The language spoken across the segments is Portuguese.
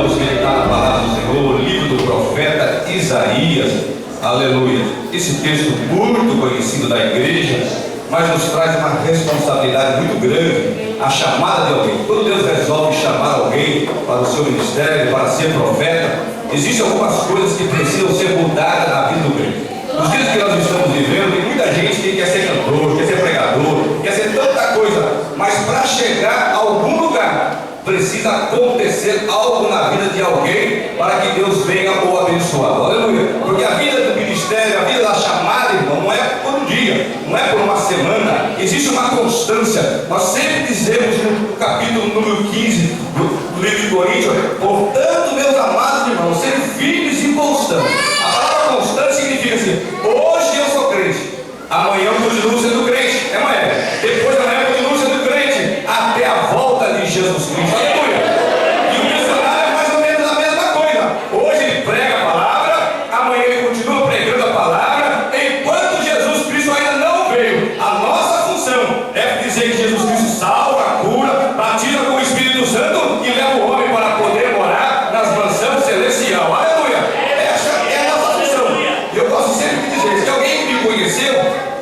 vamos meditar na palavra do Senhor, livro do profeta Isaías. Aleluia. Esse texto muito conhecido da igreja, mas nos traz uma responsabilidade muito grande, a chamada de alguém. Quando Deus resolve chamar alguém para o seu ministério, para ser profeta, existem algumas coisas que precisam ser mudadas na vida do crente. Nos dias que nós estamos vivendo, tem muita gente que quer ser cantor, quer ser pregador, quer ser tanta coisa, mas para chegar a algum lugar, precisa acontecer algo na vida de alguém para que Deus venha o abençoar. Aleluia. Porque a vida do ministério, a vida da chamada, irmão, não é por um dia, não é por uma semana, existe uma constância. Nós sempre dizemos no capítulo número 15 do livro de Coríntios: portanto, meus amados irmãos, sejam firmes e constantes. A palavra constante significa assim: hoje eu sou crente, amanhã eu continuo sendo crente, é amanhã, depois da manhã eu continuo sendo crente, até a volta de Jesus Cristo. Aleluia. E o missionário é mais ou menos a mesma coisa. Hoje ele prega a palavra, amanhã ele continua pregando a palavra, enquanto Jesus Cristo ainda não veio. A nossa função é dizer que Jesus Cristo salva, cura, batiza com o Espírito Santo e leva o homem para poder morar nas mansões celestiais. Aleluia. Essa é a nossa função. E eu gosto sempre de dizer: se alguém me conheceu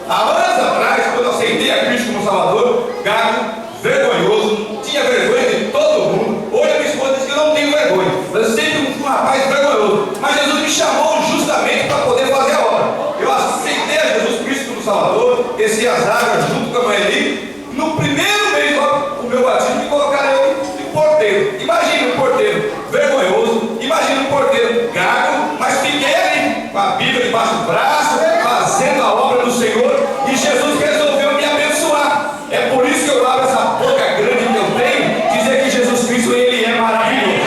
há anos atrás, quando eu aceitei a Cristo como Salvador, gago, vergonhoso, tinha vergonha de todo mundo. Hoje a minha esposa diz que eu não tenho vergonha, mas eu sempre fui um rapaz vergonhoso. Mas Jesus me chamou justamente para poder fazer a obra. Eu aceitei a Jesus Cristo como Salvador, desci as águas junto com a mãe ali. No primeiro mês do meu batismo, me colocaram eu de porteiro. Imagina um porteiro vergonhoso, imagina um porteiro gago, mas fiquei ali com a Bíblia debaixo do braço, fazendo a obra do Senhor, e Jesus resolveu me abençoar. É por isso que eu abro essa boca grande que eu tenho, dizer que Jesus Cristo, Ele é maravilhoso.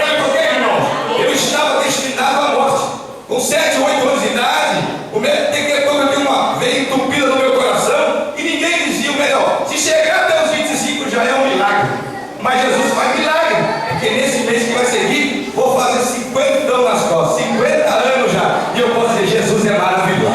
Sabe por quê, irmão? Eu estava destinado à morte. Com 7, 8 anos de idade, o médico tem que ter uma veia entupida no meu coração, e ninguém dizia o melhor: se chegar até os 25 já é um milagre. Mas Jesus faz milagre, porque nesse mês que vai seguir, vou fazer 50 nas costas, 50 anos já, e eu posso dizer: Jesus é maravilhoso.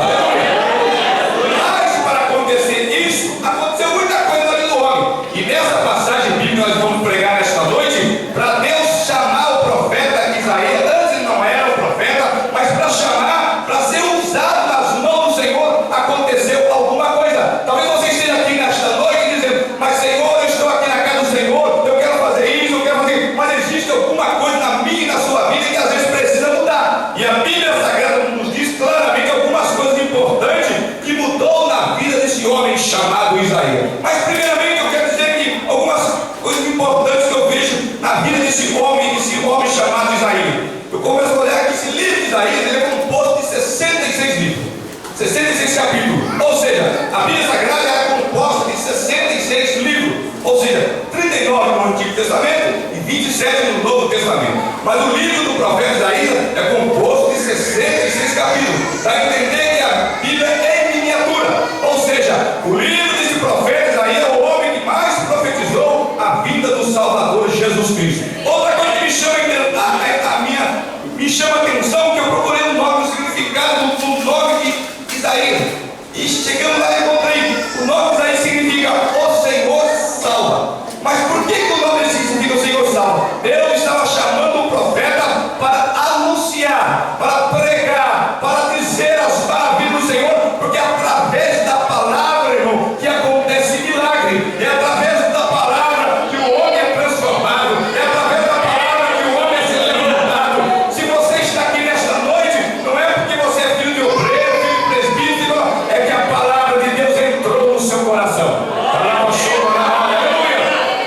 Mas para acontecer isso, aconteceu muita coisa na vida do homem. E nessa passagem bíblica nós vamos pregar nesta noite, para Deus chamar o profeta Isaías. Antes ele não era o profeta, mas para chamar, para ser usado nas mãos do Senhor, aconteceu alguma coisa. Talvez você esteja aqui nesta noite dizendo: mas Senhor, eu estou aqui na casa do Senhor, eu quero fazer isso, eu quero fazer isso. Mas existe alguma coisa na minha e na sua vida que às vezes precisa mudar. E a Bíblia Sagrada nos diz claramente algumas coisas importantes que mudou na vida desse homem chamado Isaías. Mas primeiramente eu quero dizer que algumas coisas importantes que eu vejo na vida desse homem chamado Isaías. Eu começo a olhar que esse livro de Isaías, ele é composto de 66 livros, 66 capítulos. Ou seja, a Bíblia Sagrada é composta de 66 livros, ou seja, 39 no Antigo Testamento e 27 no Novo Testamento. Mas o livro do profeta Isaías é composto de 66 capítulos. Para entender que a Bíblia é em miniatura. Ou seja, o livro desse profeta Isaías é o homem que mais profetizou a vinda do Salvador Jesus Cristo. Outra coisa que me chama a atenção, que eu procurei um nome, o significado do nome de Isaías. E chegando lá e encontrei: o nome de Isaías significa o Senhor salva. Mas por que o nome dele significa o Senhor salva? Deus estava chamando o profeta para anunciar, para pregar, para dizer as maravilhas do Senhor, porque é através da palavra, irmão, que acontece milagre. É através da palavra que o homem é transformado, é através da palavra que o homem é se levantado. Se você está aqui nesta noite, não é porque você é filho de obreiro, filho de presbítero, é que a palavra de Deus entrou no seu coração.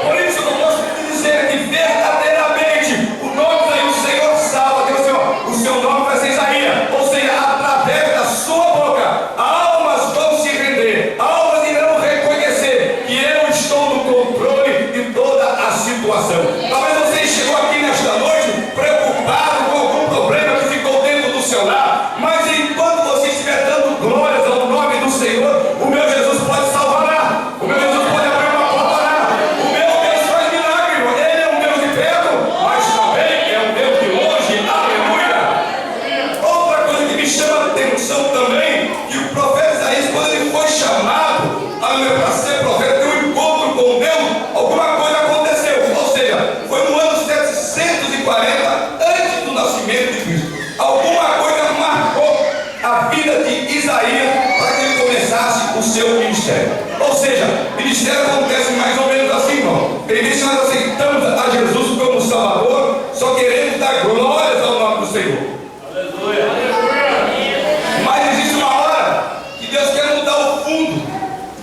Por isso que eu gosto de dizer que verdadeiramente o nome do Senhor salva. Deus, Senhor, o seu nome vai ser Isaías. Ou seja, através da sua boca, almas vão se render, almas irão reconhecer que eu estou no controle de toda a situação. Talvez você chegou aqui nesta noite preocupado com algum problema que ficou dentro do seu lar, mas enquanto você estiver dando glórias ao nome do Senhor, o meu Jesus pode salvar lá, o meu Jesus pode abrir uma porta lá, o meu Deus faz milagre, irmão. Ele é um Deus de perto, mas também é um Deus de longe. Aleluia. Outra coisa que me chama a atenção também, que o profeta Isaías, quando ele foi chamado para ser profeta, ter um encontro com Deus, alguma coisa aconteceu. Ou seja, seu ministério. Ou seja, ministério acontece mais ou menos assim, irmão. Tem vezes que nós aceitamos a Jesus como Salvador, só queremos dar glórias ao nome do Senhor. Aleluia. Mas existe uma hora que Deus quer mudar o fundo.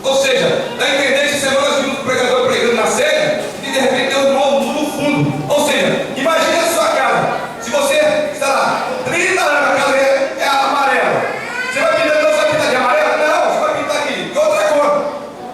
Ou seja, dá a entender que semana nós vimos o pregador pregando na série e de repente Deus muda o fundo. Ou seja, imagine a sua casa. Se você está lá, 30 anos na casa é amarela, você vai pintar, não vai pintar de amarela? Não, você vai pintar aqui de outra cor.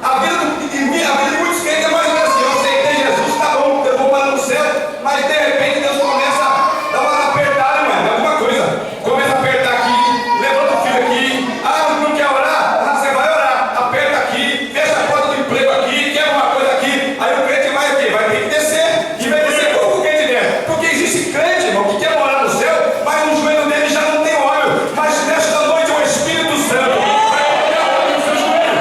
A vida de muitos crentes é mais ou menos assim: eu aceitei Jesus, tá bom, eu vou para no céu, mas de repente Deus começa a dar uma apertada, mano, alguma coisa. Começa a apertar aqui, levanta o filho aqui. Ah, não quer orar? Ah, você vai orar. Aperta aqui, fecha a porta do emprego aqui, quer uma coisa aqui. Aí o crente vai o quê? Vai ter que descer. E vai descer como o crente desce? Porque existe crente, irmão, que quer morar no céu, mas no joelho dele já não tem óleo. Mas nesta noite o Espírito Santo vai colocar óleo no seu joelho.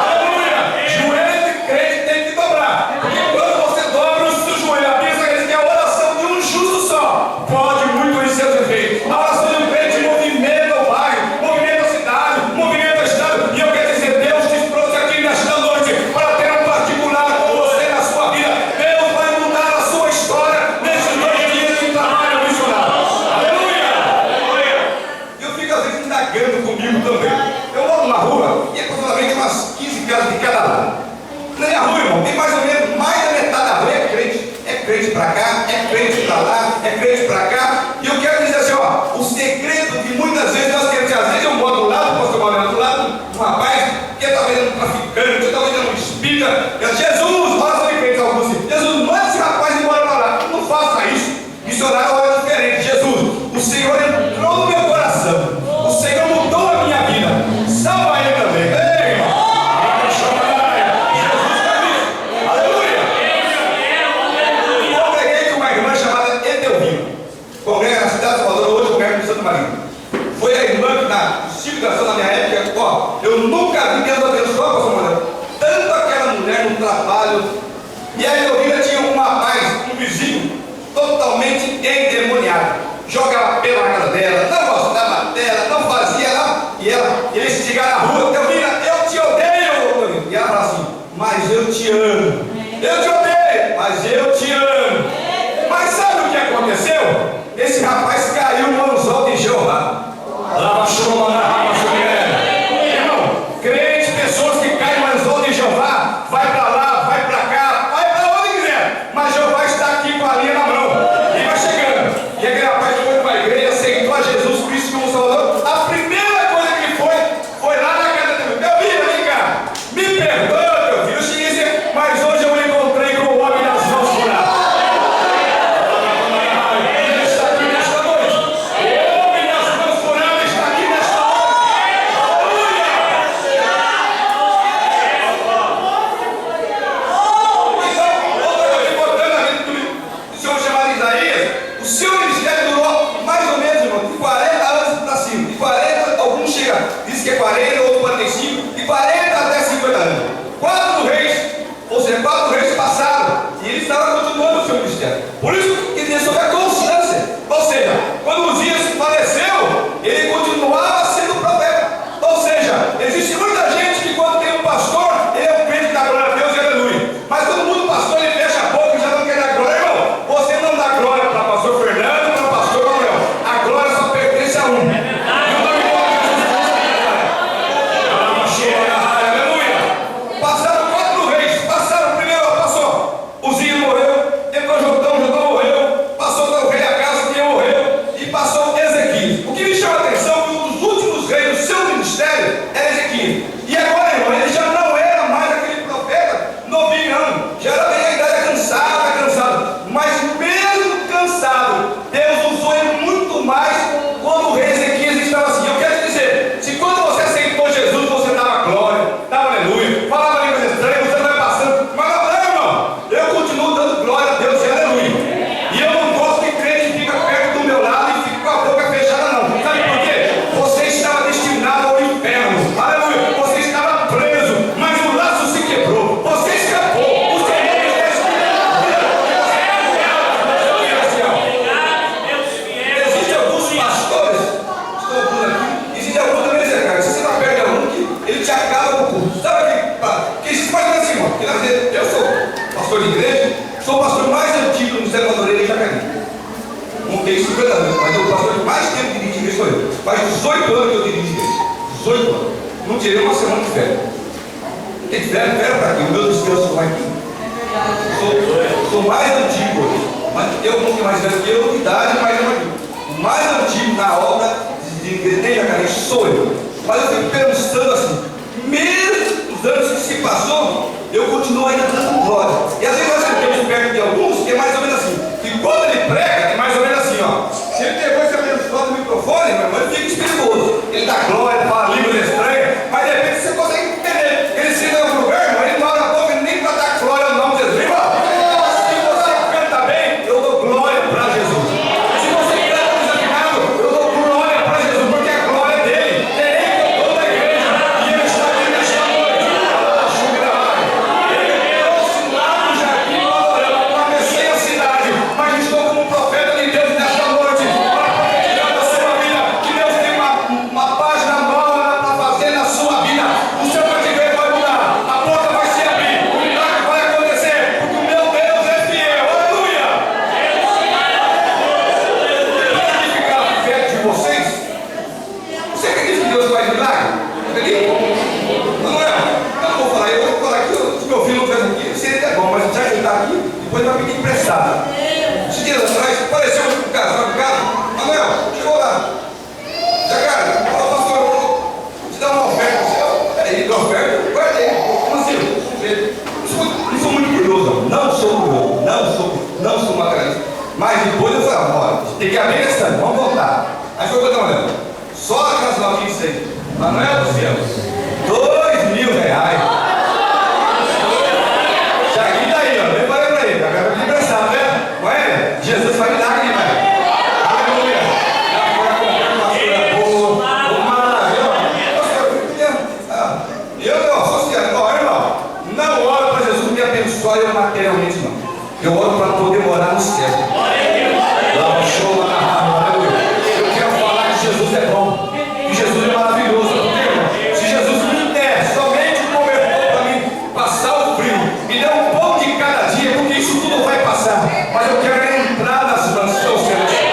Aleluia! Joelho de crente tem que dobrar. Porque quando você dobra o seu joelho, a Bíblia diz que a oração de um justo só pode muito em seus efeitos. A oração de um crente movimenta o bairro, movimenta a cidade, movimenta o estado. E eu quero dizer, Deus te trouxe aqui nesta noite para ter um particular com você na sua vida. Deus vai mudar a sua história nesses 2 dias de trabalho missionário. Aleluia! Eu fico às vezes indagando comigo também. Eu moro na rua e aproximadamente umas 15 casas de cada lado. Na minha rua, irmão, tem mais ou menos mais da metade da rua é crente. É crente pra cá, é crente pra lá, é crente pra cá. E eu quero dizer assim, ó, o segredo de muitas vezes nós queremos, às vezes eu moro do lado, posso morar do lado, um rapaz que está vendo um traficante, está vendo um espírita. Eu digo, Jesus, ora sobre crente, alguns assim, Jesus, manda esse rapaz embora pra lá. Não faça isso. Missionário é diferente. Jesus, o Senhor entrou no meu coração. O Senhor mudou a minha vida. Salva ele também. Ei, irmão. Jesus faz isso. Aleluia. Eu preguei com uma irmã chamada Edelvina. Congrega na cidade de Salvador, hoje congrega no Santo Marinho. Foi a irmã que na civilização da minha época, ó, eu nunca vi Deus abençoar, pastor Manuel, tanto aquela mulher no trabalho. E a Edelvina tinha um rapaz, um vizinho, totalmente endemoniado. Jogava pela casa dela, não gostava dela, não fazia nada. E eles chegaram na rua, Edelvina, eu te odeio. E ela fala assim, mas eu te amo. Eu te odeio, mas eu te amo. Mas sabe o que aconteceu? Esse rapaz caiu no anzol de Jeová. Irmão, crente, pessoas que caem no anzol de Jeová, vai para lá, vai para cá, vai para onde quiser, mas Jeová está aqui com a linha na mão e vai chegando. E aquele rapaz foi para a igreja, aceitou a Jesus Cristo como Salvador. A primeira coisa que ele foi lá na casa dele. Meu filho, vem cá, me perdoa, meu filho. Eu cheguei a dizer, mas hoje eu me encontrei com o homem das mãos curadas. Ele está aqui nesta noite. O homem das mãos curadas está aqui nesta noite. 18 anos que eu dirijo igreja. 18 anos. Não tirei uma semana de férias. Tem férias para quê? O meu descanso vai aqui. Sou mais antigo hoje. Mas eu um pouco mais velho que eu, de idade, mas é mais antigo. O mais antigo na obra de igreja Jacareí sou eu. Mas eu fico pensando assim, mesmo os anos que se passou, eu continuo ainda dando glória. E às vezes nós temos perto de alguns que é mais ou menos assim. E quando ele prega, é mais ou menos assim, ó. Se ele pegou esse abençoado do microfone, meu irmão, ele fica espirituoso. Ele dá glória, fala línguas estranhas, mas de repente você consegue entender. Ele se leva no lugar, irmão, ele não abre a boca nem para dar glória ao nome de Jesus. Irmão, se você canta bem, eu dou glória para Jesus. Se você canta desafinado, eu dou glória para Jesus, porque a glória é dele. Terei que eu dou da igreja. E ele está aqui nesta noite. Ele trouxe lá no jardim do Adorão, eu atravessei a cidade, mas estou como profeta de Deus nesta noite, para profetizar na sua vida, que Deus tem uma página nova para fazer na sua vida. O seu cativeiro vai mudar, a porta vai se abrir, o milagre vai acontecer, porque o meu Deus é fiel. Aleluia! Para edificar a fé de vocês, você acredita que Deus faz milagre? Acredita? Não é? Eu não vou falar, eu vou falar aqui, se meu filho não fez aqui, seria até bom, mas já que ele está aqui, depois vai pedir emprestado. Esses dias atrás, apareceu um casal de casa, Manuel, chegou lá. Já, cara, fala, pastor, eu vou te dar uma oferta. Peraí, dá oferta? Guarda aí. Como assim? Não sou muito curioso, não sou materialista. Mas depois eu falei, olha, tem que abrir esse ano, vamos voltar. Aí foi botar Manuel, só aquelas notinhas aí. Manuel do céu, R$2.000. Já aqui tá aí, ó, eu falei pra ele, agora eu vou emprestar, né? Não é? Jesus faz milagre, né? Aleluia! Já foi a comprar uma boa, eu sou sincero, ó, irmão, não oro para Jesus me abençoar eu materialmente, não. Eu oro para poder morar no céu. Lá no show, lá na rua, aleluia. Eu quero falar que Jesus é bom, que Jesus é maravilhoso, porque, se Jesus me der somente um cobertor para mim passar o frio, me dê um pouco de cada dia, porque isso tudo vai passar, mas eu quero entrar nas mansões celestiais.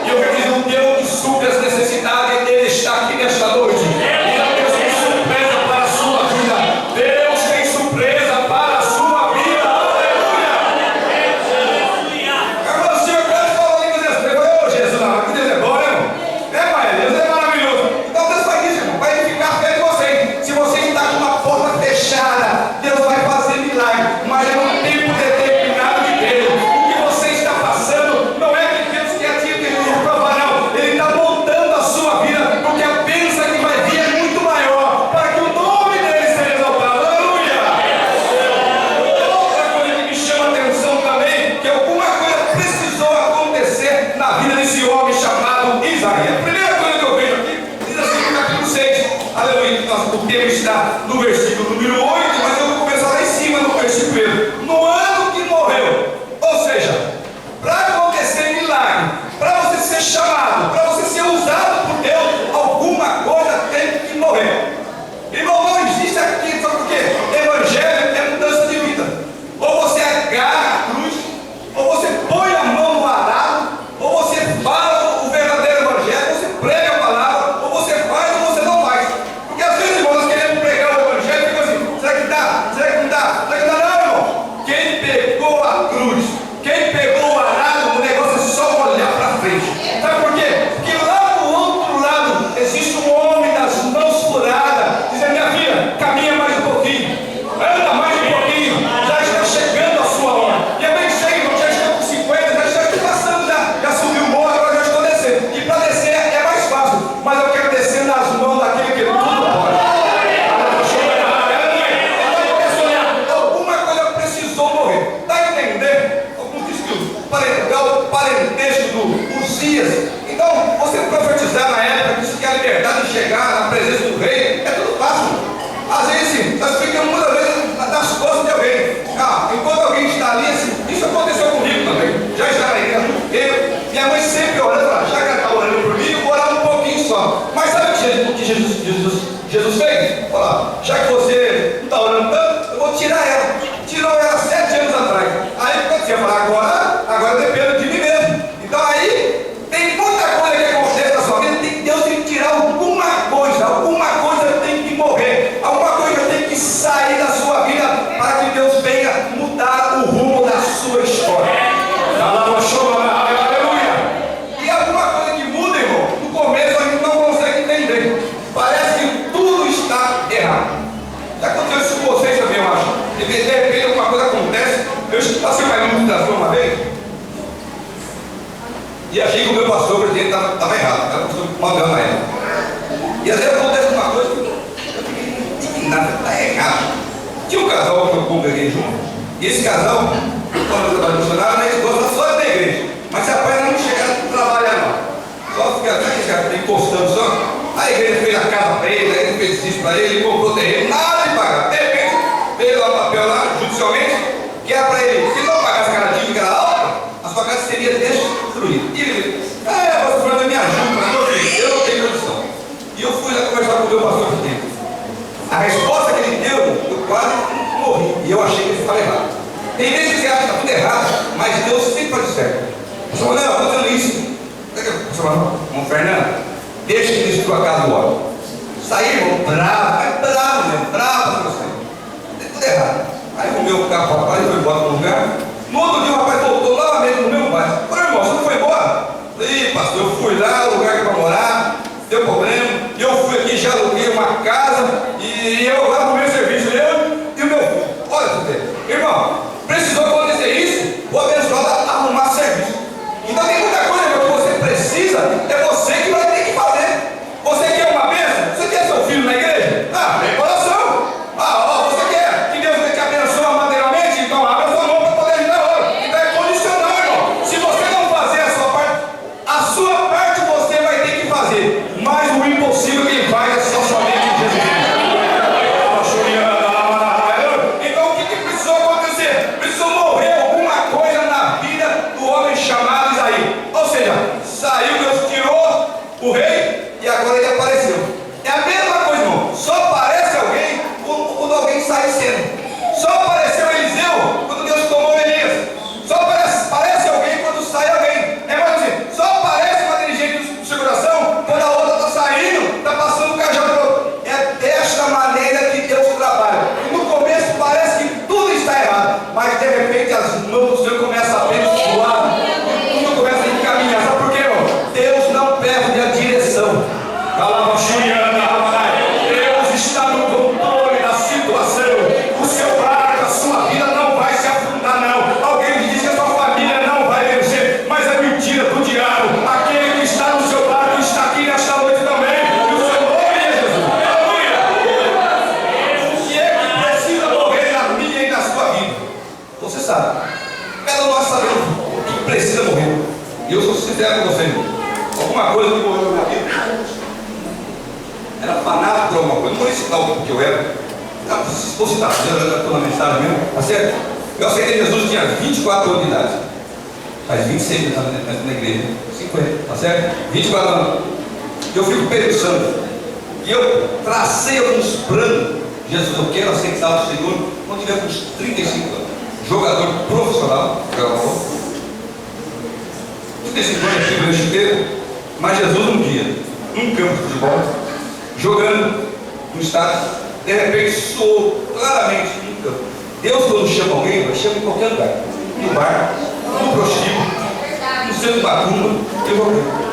E eu quero dizer, um Deus que supre as necessidades, Ele está aqui nesta noite. E não Deus tem surpresa para a sua vida. Deus tem surpresa para a sua vida. Aleluia! Agora o Senhor Deus falou em Deus. Eu falei, ô Jesus, não, que Deus é bom, né, irmão? É, pai, Deus é maravilhoso. Então Deus faz isso, irmão, vai edificar a fé de vocês. Se você está com uma porta fechada, Deus vai fazer milagre, mas é um tempo determinado de Deus. O que você está passando não é que Deus quer te reprovar, não. Ele está montando a sua vida, porque a bênção que vai vir é muito maior, para que o nome dele seja exaltado. Aleluia! Outra coisa que me chama a atenção também, que alguma coisa precisou acontecer na vida desse homem chamado Isaías. A primeira coisa que eu vejo aqui, diz assim no capítulo 6, aleluia, o tema está no versículo número 8, mas eu vou começar lá em cima no versículo 1. No ano que morreu, ou seja, para acontecer milagre, para você ser chamado, para você ser usado por Deus, alguma coisa tem que morrer. Irmão, não existe aqui, só porque evangelho é mudança de vida. Ou você agarra a cruz, ou você põe a mão no arado, ou você fala o verdadeiro evangelho, ou você prega a palavra, ou você faz ou você não faz. Porque às vezes, irmão, nós queremos pregar o evangelho e fica assim, será que dá? Será que não dá? Será que não dá? Não, irmão. Quem pegou a cruz, quem pegou o arado, o negócio é só olhar para frente. Sabe por quê? Porque lá do outro lado existe um homem das mãos furadas, dizendo, minha filha, caminha mais um pouquinho, anda mais um pouquinho, já está chegando a sua hora. E eu bem sei, irmão, já estou com 50, já estou passando, já subiu o morro, agora já estou descendo. E para descer é mais fácil, mas eu quero descer nas mãos daquele que tudo pode. Alguma coisa precisou morrer. Dá a entender? Alguns dizem que o parentesco do Uzias. Então, você profetizar na época que a liberdade de chegar na presença do rei é tudo fácil. Às vezes, nós ficamos muitas vezes nas costas de alguém. Enquanto alguém está ali, assim, isso aconteceu comigo também. Já está na igreja há muito tempo. Minha mãe sempre orando, já que ela está orando por mim, eu vou orar um pouquinho só. Mas sabe o que Jesus fez? Olha, já que você não está orando tanto, eu vou tirar ela. Tirou ela 7 anos atrás. Aí quando você fala, agora depende de mim mesmo. Então aí meu pastor presidente estava errado, era o pastor Manuel na época. E às vezes acontece uma coisa que eu fiquei indignado, está errado. Tinha um casal que eu congreguei junto, e esse casal, quando eu trabalho missionário, eles gostam só da igreja, mas se rapaz não chegaram a trabalhar não. Só fica encostando só. A igreja fez a casa para ele, a igreja fez isso para ele comprou terreno, nada de pagar. De repente, veio lá um papel lá, judicialmente, que era para ele, se não pagasse aquela dívida que era alta, a sua casa seria destruída. E ele disse, pastor Fernando, me ajuda, eu não tenho condição. E eu fui lá conversar com o meu pastor de tempo. A resposta que ele deu, eu quase morri. E eu achei que ele estava errado. Tem vezes que você acha que está tudo errado, mas Deus sempre faz certo. Pastor Manuel, eu estou fazendo isso. Pastor Manuel, Fernando, deixa que destrua a casa do homem. Saí, irmão, bravo, mas bravo mesmo, bravo para você. Tem tudo errado. Aí o meu carro, o rapaz, foi embora para o lugar. No outro dia o rapaz voltou novamente no mesmo bairro. Falei, irmão, você não foi embora? Falei, pastor, eu fui lá, o lugar que é para morar, deu problema. E eu fui aqui, já aluguei uma casa. E eu lá no meu serviço, eu e o meu filho. Olha, você, irmão, precisou acontecer isso, o abençoado arrumar serviço. Então tem muita coisa que você precisa, é você que vai ter que fazer. Você quer uma bênção? Você quer seu filho na igreja? Vem coração. Você quer que Deus te abençoe materialmente? Então abra sua mão para poder ajudar outra. Então é condicional, irmão. Se você não fazer a sua parte você vai ter que fazer. Mas o impossível quem faz é só somente Jesus. Então o que precisou acontecer? Precisou morrer alguma coisa na vida do homem chamado Isaías. Ou seja, saiu, Deus tirou o rei e agora ele apareceu. É a mesma coisa, irmão. Só aparece alguém quando alguém sai cena. Só apareceu Eliseu quando Deus tomou Elias. Só aparece alguém quando sai alguém. É mais assim, só aparece uma dirigente de segurança quando a outra está saindo, está passando o cajado para o outro. É desta maneira que Deus trabalha. No começo parece que tudo está errado, mas de repente as mãos do Senhor começam a abençoar. Tudo começa a encaminhar. Sabe por quê, irmão? Deus não perde a direção. Deus está no controle da situação. O seu barco, a sua vida não vai se afundar, não. Alguém me diz que a sua família não vai vencer, mas é mentira do diabo. Aquele que está no seu barco está aqui nesta noite também. E o seu nome é Jesus. Aleluia! O que é que precisa morrer na minha e na sua vida? Você sabe. Cada um nós sabemos o que precisa morrer. E eu sou sincero com você. Alguma coisa que morreu na minha vida. Era fanático por alguma coisa. Não vou citar o que eu era. Se fosse citar, eu estou na mensagem mesmo. Tá certo? Eu aceitei Jesus, tinha 24 anos de idade. Faz 26 anos na igreja. 50, tá certo? 24 anos. Eu fico pensando. E eu tracei alguns planos. Jesus, eu quero aceitar o Senhor quando tiver com uns 35 anos. Jogador profissional. 35 anos aqui no chuteiro. Mas Jesus um dia, num campo de futebol, jogando no estádio, de repente soou claramente no campo. Deus, quando chama alguém, vai chamar em qualquer lugar. No bar, no prostíbulo, no centro de macumba,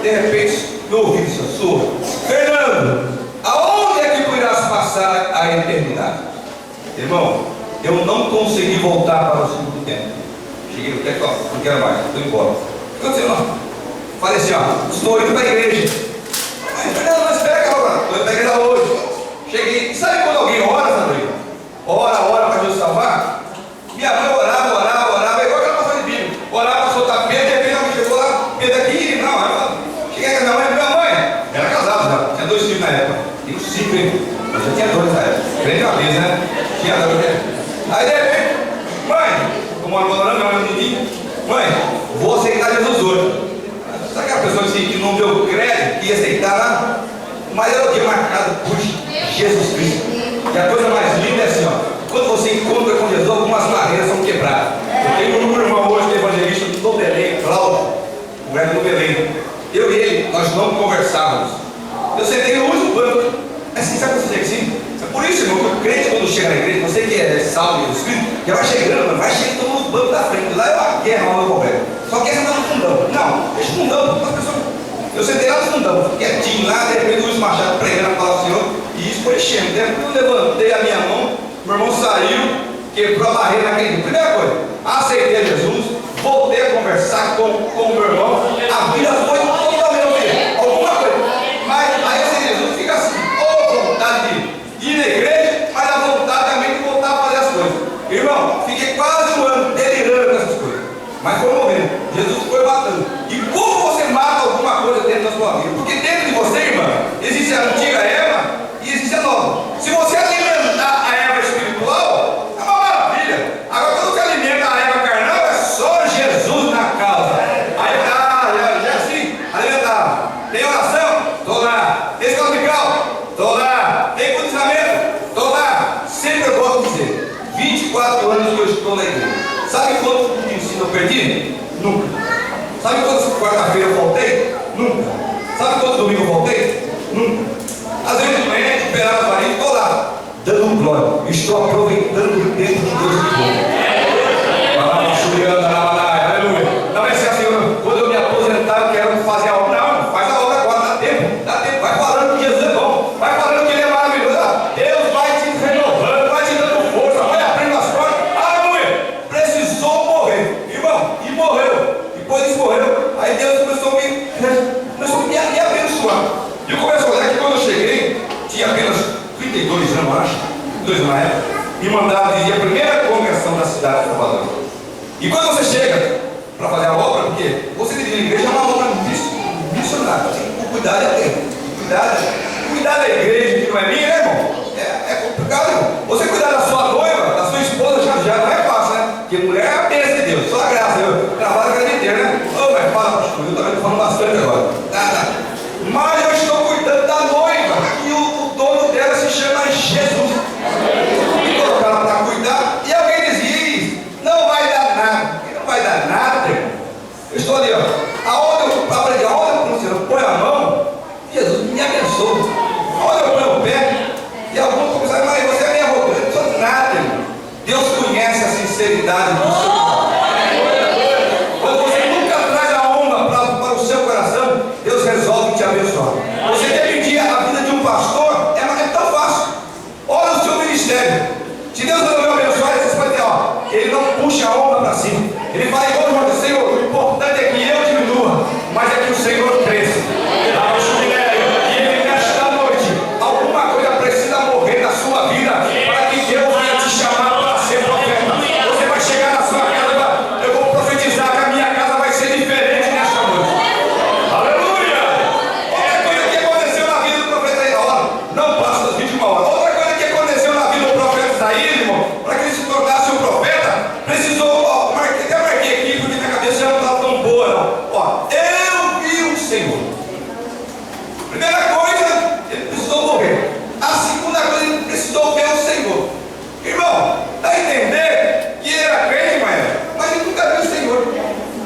de repente, no ouvido soou: Fernando, aonde é que tu irás passar a eternidade? Irmão, eu não consegui voltar para o segundo tempo. Cheguei no tempo, não quero mais, estou embora. Eu disse, não. Falei assim, estou indo para a igreja. Mas Fernando, mas espera, cara, estou indo para a igreja hoje. Cheguei, sabe quando alguém ora, Sandrinho? Ora para Deus salvar? Minha mãe orava, igual aquela passagem de Bíblia. Orava para soltar Pedro, de repente alguém chegou lá, Pedro aqui, não. Cheguei com a minha mãe, era casado já, tinha 2 filhos na época. Tinha 5, hein? Eu já tinha 2 na época. 3 de uma vez, né? Tinha 2, né? Aí de repente, mãe, como eu orando, minha mãe no menino, mãe, vou aceitar Jesus hoje. Sabe aquela pessoa que não deu crédito, que ia aceitar lá? Mas eu tinha marcado por Jesus Cristo. E a coisa mais linda é assim, quando você encontra com Jesus, algumas barreiras são quebradas. Eu tenho um irmão hoje que é evangelista do Belém, Cláudio, o velho do Belém. Eu e ele, nós não conversávamos. Eu sentei no último banco. Assim, sabe o que eu falei assim? É por isso, irmão, que o crente quando chega na igreja, você que é salvo do Espírito, já vai chegando, vai chegando nos bancos da frente. Lá é uma guerra, lá no problema. Só quer sentar no fundão. Não, deixa o fundão. Eu sentei lá no fundão, quietinho lá, de repente o Luiz Machado pregando a palavra do Senhor, e isso foi enchendo. De repente eu levantei a minha mão, meu irmão saiu, quebrou a barreira naquele dia. Primeira coisa, aceitei Jesus, voltei a conversar com o meu irmão, a vida foi sua vida. Porque dentro de você, irmã, existe a antiga Eva e existe a nova. Se você alimentar a Eva espiritual, é uma maravilha. Agora, quando você alimenta a Eva carnal, é só Jesus na causa. Aí, já é assim, alimentar. Tem oração? Estou lá. Tem escola musical? Estou lá. Tem condicionamento? Estou lá. Sempre eu gosto de dizer, 24 anos que eu estou na igreja. Sabe quantos de ensino eu perdi? Nunca. Sabe quantas quarta-feira eu faltei? Nunca. Sabe quantos domingos eu faltei? Nunca. Às vezes de manhã, de perar o marido, estou lá, dando glória. Estou aproveitando o tempo de Deus de glória. Aleluia. Não vai ser assim, quando eu me aposentar, eu quero fazer a obra. Não, faz a obra agora, dá tempo. Dá tempo. Vai falando que Jesus é bom. Vai falando que Ele é maravilhoso. Deus vai te renovando, vai te dando força, vai abrindo as portas. Aleluia. Precisou morrer, irmão, e morreu. Depois disso morreu. Aí Deus começou a me abençoar. E eu começo a olhar que quando eu cheguei, tinha apenas 32 anos, acho, 2 anos na época, me mandaram dirigir a primeira congregação da cidade de Salvador. E quando você chega para fazer a obra, porque você dirige a igreja é uma obra missionária, tem que cuidar de tempo. Cuidar da igreja, que não é minha, né, irmão? É complicado, irmão. Você cuidar da sua noiva, da sua esposa, já não é fácil, né? Porque mulher é a bênção de Deus, só a graça, eu trabalho a vida inteira, né? Ô, mas fala, pastor, eu também estou falando bastante agora. Mas eu estou cuidando da noiva, e o dono dela se chama Jesus. Me colocaram para cuidar, e alguém dizia isso, não vai dar nada. E não vai dar nada, irmão. Eu estou ali, ó. Aonde eu ponho a mão, Jesus me abençoa. Aonde eu ponho o pé, e alguns começaram, mas você é meio arrogante. Eu não sou nada, irmão. Deus conhece a sinceridade do seu coração. Quando você nunca traz a honra para o seu coração, Deus resolve te abençoar. Você dividir a vida de um pastor é tão fácil. Olha o seu ministério. Se Deus resolveu abençoar, você pode dizer, ó, Ele não puxa a honra para cima. Ele fala igual o Senhor, Senhor, o importante é que eu diminua, mas é que o Senhor cresça. E Ele nesta noite, alguma coisa precisa morrer na sua vida para que Deus venha te chamar para ser profeta. Você vai chegar na sua casa, eu vou profetizar que a minha casa vai ser diferente nesta noite. Aleluia! Outra coisa que aconteceu na vida do profeta Isaías, não passa das 21 horas. Outra coisa que aconteceu na vida do profeta Isaías, irmão, para que ele se tornasse um profeta, precisou, até marquei aqui porque minha cabeça não estava tão boa, não. Ó, eu vi o Senhor. Primeira coisa, ele precisou morrer. A segunda coisa, ele precisou ver o Senhor. Irmão, dá a entender que ele era crente, mas ele nunca viu o Senhor.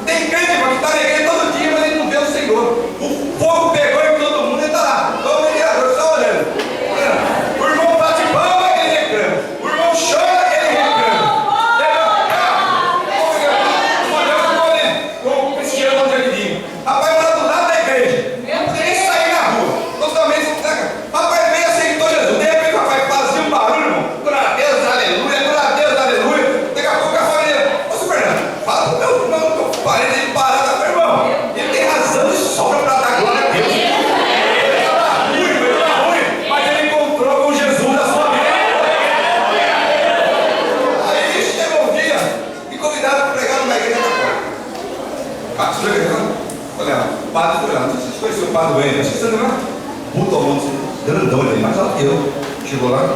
Tem crente, irmão, que está na igreja todo dia, mas ele não vê o Senhor. O fogo pegou em todo mundo e está lá. Todo vereador só olhando. O irmão bate palma, ele reclama. O irmão chora, ele reclama. Com o cristiano evangelidinho. Rapaz, mora do lado da igreja. Não podia nem sair na rua. Totalmente. Rapaz, veio aceitou Jesus. De repente, rapaz, fazia um barulho, irmão. Glória a Deus, aleluia. Glória a Deus, aleluia. Daqui a pouco a família. Ô, seu Fernando, fala pro meu irmão, tô parando ele parado, meu irmão. Ele tem razão de sobra para dar glória a Deus. Ele tá ruim, mas ele encontrou com Jesus na sua vida. Aí chegou um dia, me convidaram para pregar numa igreja da porta. Pastor, olha, o padre foi lá, não sei se você conheceu o padre Wayne, acho que você não é? Puta mundo, grandão ali, mais alto que eu. Chegou lá,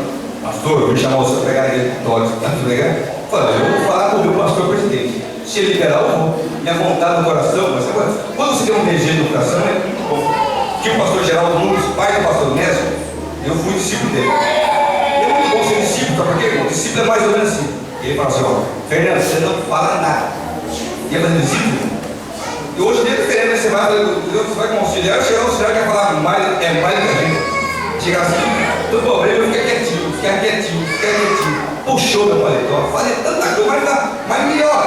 pastor, eu vou chamar você para pregar a igreja católica, tá tudo legal? Falei, eu vou falar com o meu pastor presidente. Se ele liberar, eu vou. Minha vontade no coração, mas quando você tem um desejo no coração, é muito bom. Tinha o pastor Geraldo Nunes, pai do pastor Nésio, eu fui discípulo dele. E é muito bom ser discípulo, sabe por quê, irmão? Discípulo é mais ou menos assim. Ele fala assim, ó, Fernando, você não fala nada. E é fazer discípulo? E hoje tem diferente, né? Você vai com o auxiliar, chegar o auxiliar quer falar mais do que a gente. Chegar assim, todo problema, fica quietinho. Puxou meu paletó, falei tanta coisa, mas melhor.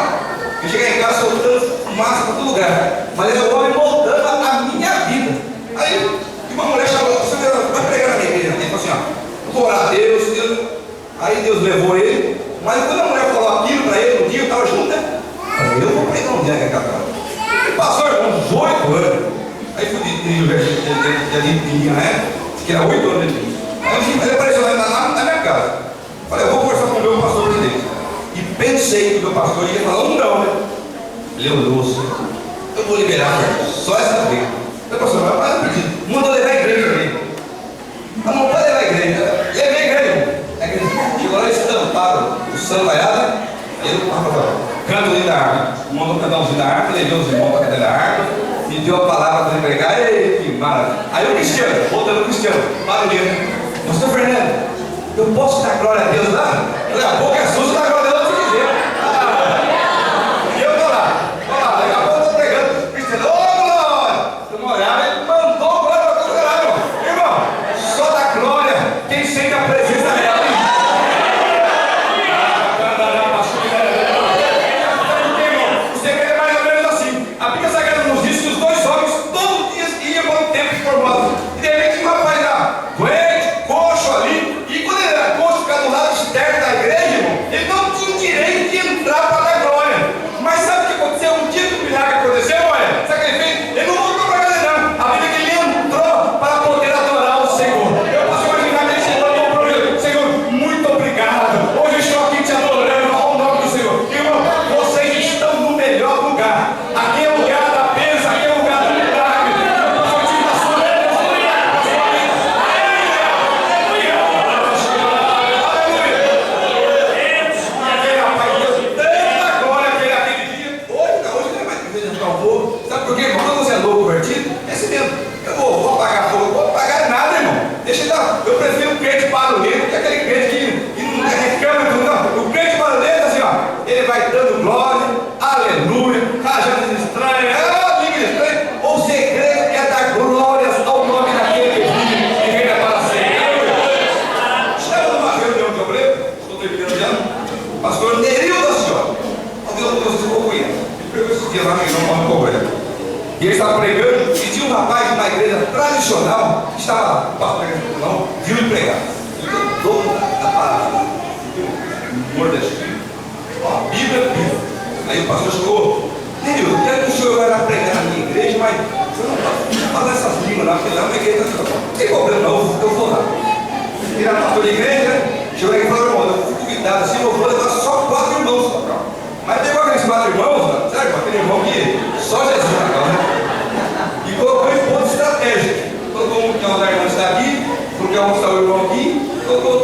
Eu cheguei em casa soltando fumaça para todo lugar. Mas é o homem moldando a minha vida. Aí, uma mulher chamou, você vai pregar na minha igreja. Ele falou assim, ó, vou orar a Deus. Aí Deus levou ele. Mas quando a mulher falou aquilo para ele no dia, eu estava junto, né? Eu vou pregar um dia na casa. Passou uns 8 anos. Aí fui dirigir o jardim na época, que era 8 anos de Aí ele apareceu lá na minha casa. Falei, eu vou conversar com o meu pastor presidente. E pensei que o meu pastor ia falar não, né? Ele olhou assim, eu vou liberar só essa vez. Eu falei, pastor, mas de pregar. Ei, que maravilha. Aí o Cristiano, voltando o Cristiano, barulhento. Pastor Fernando, eu posso dar glória a Deus lá? Daqui a pouco é susto, dá glória a Deus se quiser. E eu tô lá, daqui a pouco eu tô pregando. Cristiano, ô glória! Eu não olhava, ele mandou glória pra todo caralho, irmão. Só dá glória quem sente a presença dela. O segredo é mais ou menos assim. A Bíblia Sagrada nos diz que os dois homens todos os dias iam para o templo de Formosa. E de repente um rapaz lá, doente, coxo ali. E quando ele era coxo, ficava do lado externo da igreja, irmão, ele não tinha direito de entrar para dar glória. Mas sabe o que aconteceu? Um dia que o milagre aconteceu, olha, sabe o que ele fez? Ele não voltou para casa não. A Bíblia que ele entrou para poder adorar o Senhor. Eu posso imaginar que ele chegou e falou para ele: Senhor, muito obrigado. Hoje eu estou aqui te adorando ao nome do Senhor. Irmão, vocês estão no melhor lugar. Aqui é o lugar da bênção, aqui é o lugar do milagre. Sabe por quê, irmão? Quando você é louco, convertido, é assim mesmo. Eu vou apagar fogo, eu vou apagar nada, irmão. Deixa eu dar. Eu prefiro um crente barulhento que aquele crente que não reclama tudo, não. O crente barulhento, assim, ó, ele vai dando glória, aleluia, rajadas estranhas, língua estranha. O segredo é dar glórias ao nome daquele que vive e reina para sempre. Estava numa reunião de obreiro, estou terminando já. Pastor Nerildo, assim, ó. Deus ficou com ele. Esse dia lá no nome cobrando. E ele estava pregando e tinha um rapaz de uma igreja tradicional que estava lá, o pastor não viu ele pregar. Ele é dono da palavra, nordestino. Ó, Bíblia. Aí o pastor chegou: Neil, eu quero que o senhor vai lá pregar na minha igreja, mas eu não posso falar essas línguas lá, porque lá é uma igreja tradicional. Não tem problema não, eu vou lá. Ele era pastor de igreja, chegou aí e falou: irmão, eu fui convidado assim, eu vou levar só 4 irmãos para cá. Mas pegou aqueles 4 irmãos, sabe, aquele irmão que só Jesus naquela, né? E colocou em ponto estratégico. Colocou um que é uma da irmã está aqui, colocou um que está o irmão aqui, colocou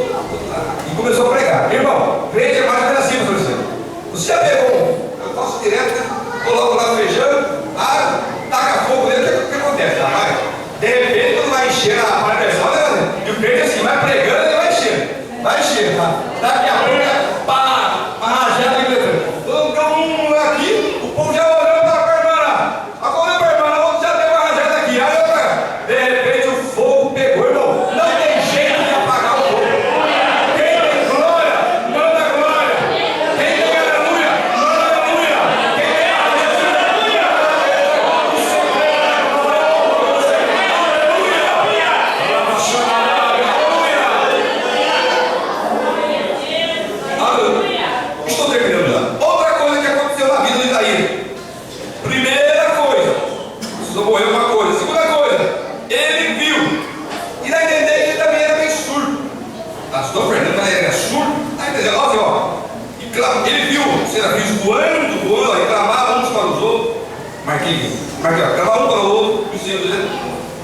e começou a pregar. Irmão, crente é mais ou menos assim, pastor Luciano. Você já pegou, eu faço direto, né? Coloco lá feijão, água, taca fogo nele, o que acontece? Tá? Vai. De repente, quando vai encher a pressão, né? E o crente assim, vai pregando, ele vai encher. Vai encher, tá? Daqui a pouco, pá, uma rajada de letra. Aqui, o povo já olhando para a irmã lá. Agora para a irmã, a outra já tem uma rajada aqui. Aí outra, de repente o fogo pegou, irmão. Não tem jeito de apagar o fogo. Quem tem glória, manda glória. Quem tem aleluia, manda aleluia. Quem tem aleluia, o segredo é glória. Aleluia. Estou terminando já. Outra coisa que aconteceu na vida de Isaías. Primeira coisa, precisou morrer uma coisa. Segunda coisa, ele viu. E dá a entender que ele também era bem surdo. Pastor Fernando, ele era surdo. Dá a entender, olha ó. Ele viu os serafins voando, e clamavam uns para os outros. Marquinhos, clamavam um para o outro. E o Senhor dizia: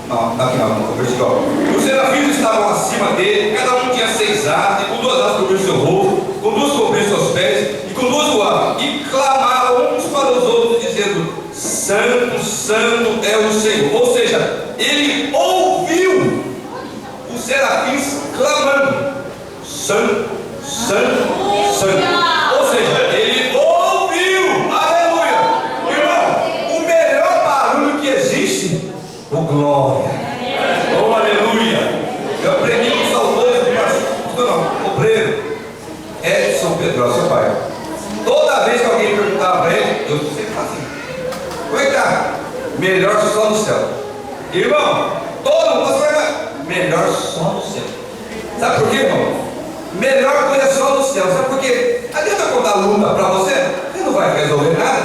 não, aqui não, versículo. Os serafins estavam acima dele, cada um tinha 6 asas, e com 2 asas cobriam seu rosto, com 2 cobriam seus pés, e com 2 voavam, e clamavam uns para os outros, dizendo: Santo, Santo é o Senhor. Ou seja, ele ouviu os serafins clamando: Santo, Santo, Santo. Ou seja, ele ouviu, aleluia. Irmão, o melhor barulho que existe, o glória. Oh, aleluia. Eu aprendi com o saudoso obreiro Edson Pedro, seu pai. Toda vez que alguém perguntava para ele, eu sempre fazia: como é que tá? Melhor só no céu. Irmão, todo mundo melhor só no céu. Sabe por quê, irmão? Melhor coisa é só no céu. Sabe por quê? Adianta eu contar a luta para você? Você não vai resolver nada.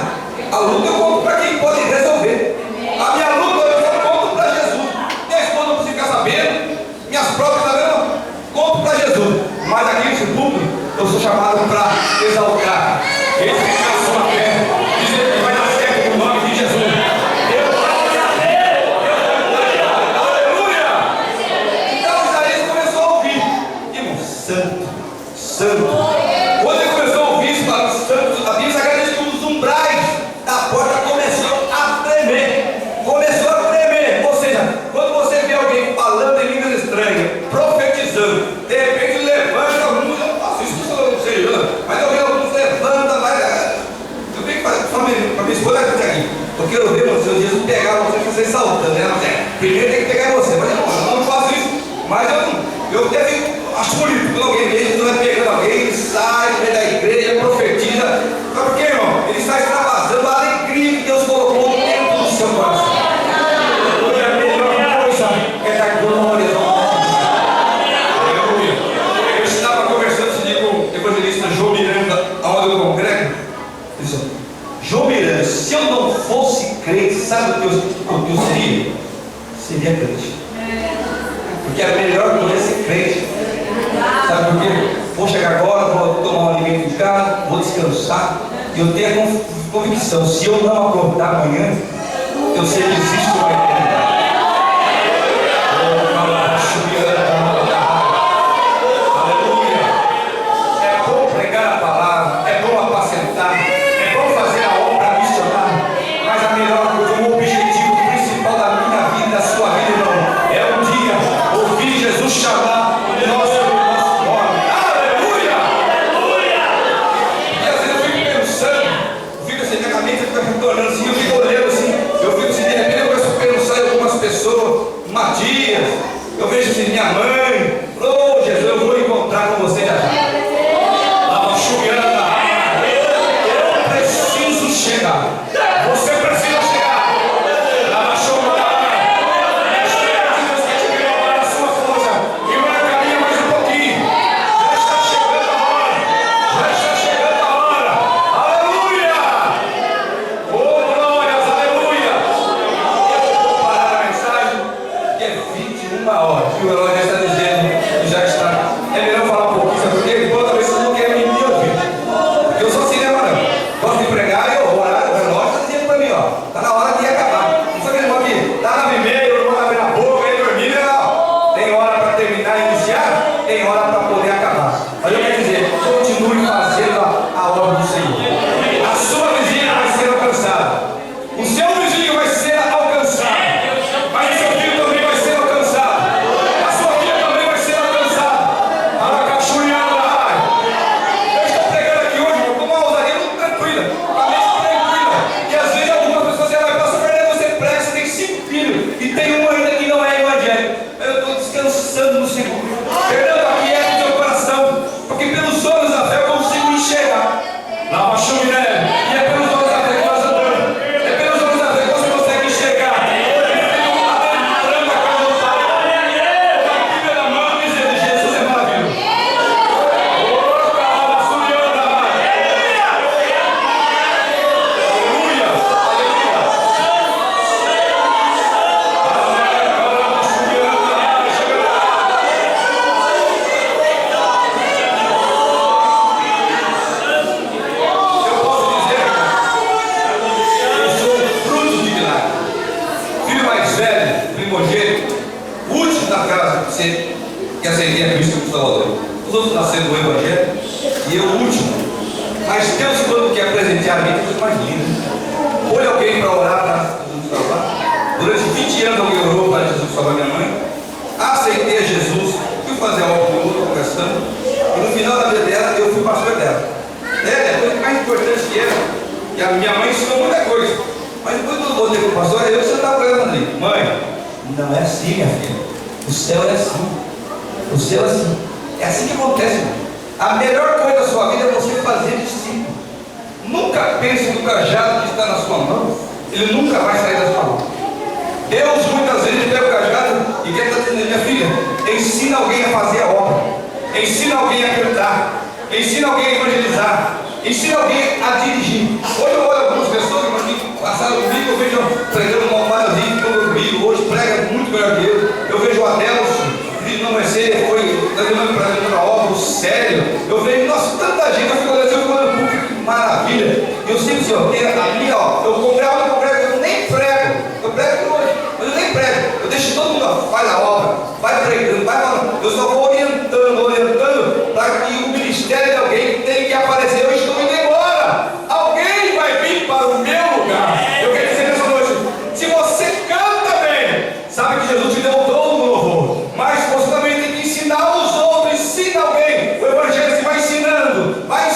A luta eu conto para quem pode resolver. A minha luta eu conto para Jesus. Minha esposa não precisa ficar sabendo. Minhas provas também não. Conto para Jesus. Mas aqui nesse público, eu sou chamado para exaltar. Esse que é a sua fé. Dizer que vai dar certo no nome de Jesus. Santo, Santo. Quando ele começou a ouvir isso, Santo, a Bíblia Sagrada diz que os umbrais da porta começaram a Primeiro tem que pegar em você, mas eu não faço isso. Mas eu acho bonito, quando alguém mesmo não vai pegando alguém, ele sai no meio da igreja, profetiza. Mas por quê, irmão? Ele está extravasando a alegria que Deus colocou dentro do seu coração. A melhor coisa é dar glória ao nome. Aleluia. Eu estava conversando esse dia com o evangelista João Miranda, aonde eu congrego. Ele disse: João Miranda, se eu não fosse crente, sabe o que eu seria? Seria crente. Porque a melhor coisa é ser crente. Sabe por quê? Vou chegar agora, vou tomar um alimento de casa, vou descansar. E eu tenho a convicção: se eu não acordar amanhã, eu sei que existe uma eternidade. Aleluia. É bom pregar a palavra, é bom apacentar, é bom fazer a obra missionária. Mas a melhor coisa, o objetivo principal da minha vida, da sua vida, irmão, é um dia ouvir Jesus chamar o nosso nome. Aleluia! E às vezes eu fico pensando, minha mente fica retornando assim, eu fico olhando assim, eu fico assim, de repente eu começo a pensar em algumas pessoas, Matias, eu vejo assim, minha mãe, oh Jesus, eu vou encontrar com você já já. Eu preciso chegar. Você precisa chegar. Deus quer te renovar a sua força. E vai caminhar mais um pouquinho. Já está chegando a hora. Já está chegando a hora. Aleluia! Oh, glórias, aleluia! Eu vou parar a mensagem, que é 21 horas. E o relógio já está dizendo que já está. É melhor falar um pouquinho, sabe por quê? Porque talvez vocês não querem me ouvir. Porque eu sou assim, né, mano? Gosto de pregar e o relógio está dizendo para mim, ó. Está na hora de acabar. Não sabe aquele que está na primeira, eu não vou abrir a boca e dormir, né? Não. Tem hora para terminar e iniciar, tem hora para poder acabar. Mas eu quero dizer, continue fazendo a obra do Senhor. A sua vizinha vai ser alcançada. O seu vizinho vai ser alcançado. Mas o seu filho também vai ser alcançado. A sua filha também vai ser alcançada. Eu estou pregando aqui hoje, irmão, com uma ousadia muito tranquila, com a mente tranquila. E às vezes algumas pessoas dizem: mas pastor Fernando, você prega, você tem 5 filhos e tem um ainda que não é evangélico. Eu estou descansando no Senhor. Fernando, aquieta o teu coração, porque pelos olhos da fé eu consigo enxergar. Lava chuva, né? E é pelos olhos da fé que nós andamos. É pelos olhos da fé que você consegue enxergar. Tem uma entrando na casa do Pai. A Bíblia na mão dizendo: Jesus é maravilhoso. Que aceitem a Cristo como Salvador. Os outros nasceram do Evangelho e eu o último. Mas Deus, quando quer presentear a mim, tem coisa mais linda. Foi alguém para orar para Jesus salvar. Durante 20 anos alguém orou para Jesus salvar minha mãe. Aceitei a Jesus, fui fazer a obra do outro, conversando. E no final da vida dela, eu fui pastor dela. É a coisa mais importante que era. E a minha mãe ensinou muita coisa. Mas depois quando eu voltei para o pastor, eu sentava para ela ali: mãe, não é assim, minha filha. O céu é assim. O céu é assim. É assim que acontece, irmão. A melhor coisa da sua vida é você fazer discípulo. Nunca pense que o cajado que está na sua mão, ele nunca vai sair da sua mão. Deus muitas vezes pega o cajado e quer estar dizendo: minha filha, ensina alguém a fazer a obra. Ensina alguém a cantar. Ensina alguém a evangelizar. Ensina alguém a dirigir. Hoje eu olho algumas pessoas que passaram comigo, eu vejo pregando uma maravilha comigo. Hoje prega muito melhor que eu vejo o Adelson, filho não vai ser, foi levando para a obra, sério. Eu vejo, nossa, tanta gente, eu fico olhando público, que maravilha. Eu sempre assim, ó, tem ali, ó, eu comprei, eu nem prego. Eu prego hoje, mas eu nem prego. Eu deixo todo mundo, ó, faz a obra, vai pregando, vai falando. Eu só vou orientando, para que o ministério de alguém tenha que aparecer. Eu estou indo embora. Alguém vai vir para o meu lugar. Eu quero dizer nessa noite, se você canta bem, sabe que Jesus te deu um dom do louvor, mas você também tem que ensinar os outros. Ensina alguém. O evangelho vai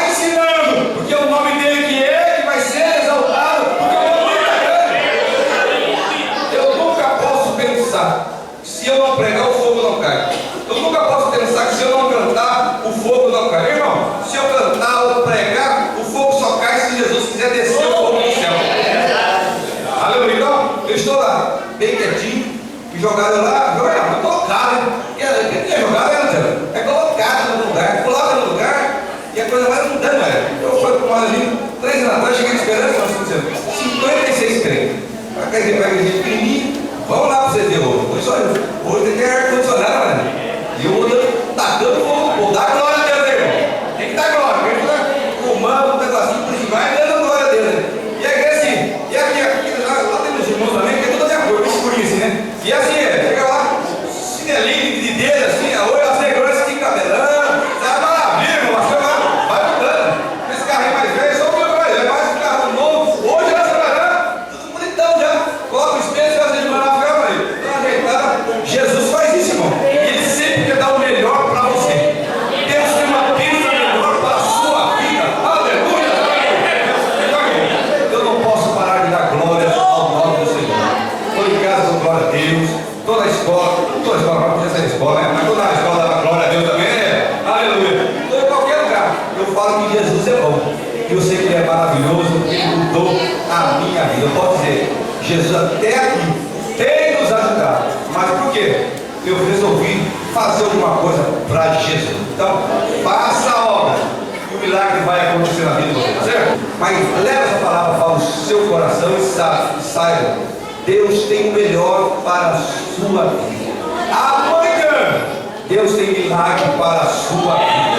ensinando, porque o nome dele que vai ser exaltado, porque o nome dele é grande. Eu nunca pensar, se eu não pregar, o fogo não cai. Eu nunca posso pensar que se eu não cantar, o fogo não cai. Irmão, se eu cantar ou pregar, o fogo só cai se Jesus quiser descer o fogo do céu. Aleluia. Então, eu estou lá, bem quietinho, e jogaram lá, colocaram. É jogado, é colocado no lugar, coloca no lugar, e a coisa vai mudando. Eu fui para uma ali, 3 anos atrás, cheguei de esperança, nós estamos 56 crentes. Para a igreja pequenininha, vamos lá para você ver hoje. Hoje tem que ter ar-condicionado, né? E eu ando tacando fogo, dá glória a Deus, irmão. Tem que dar glória, porque a gente está fumando um negocinho por cima, vai dando glória a Deus. E aqui assim, e aqui lá tem os irmãos também, que é tudo de acordo, por isso, né? E assim, chega lá, chinelinho de dedo, assim, olha as negras de cabelão, tá maravilha, irmão, vai mudando. Esse carrinho mais velho, só o meu mais velho, mais um carro novo, hoje nós trabalhamos, tudo bonitão já, coloca o espelho, faz as irmãs na cama aí, tá ajeitado. Jesus faz isso, irmão. Ele sempre quer dar o melhor para você. Deus tem uma bênção melhor para a sua vida. Aleluia! Eu não posso parar de dar glória ao nome do Senhor. Estou em casa, dou glória a Deus. Estou na escola, não podia ser escola, né? Mas estou na escola, dá glória a Deus também, né? Aleluia! Estou em qualquer lugar. Eu falo que Jesus é bom. Que eu sei que Ele é maravilhoso, que Ele mudou a minha vida. Eu posso dizer, Jesus até aqui tem nos ajudado. Mas por quê? Eu resolvi fazer alguma coisa para Jesus. Então, faça a obra e o milagre vai acontecer na vida de você, tá certo? Mas leva essa palavra para o seu coração e saiba, Deus tem o melhor para a sua vida. Amanhã, Deus tem milagre para a sua vida.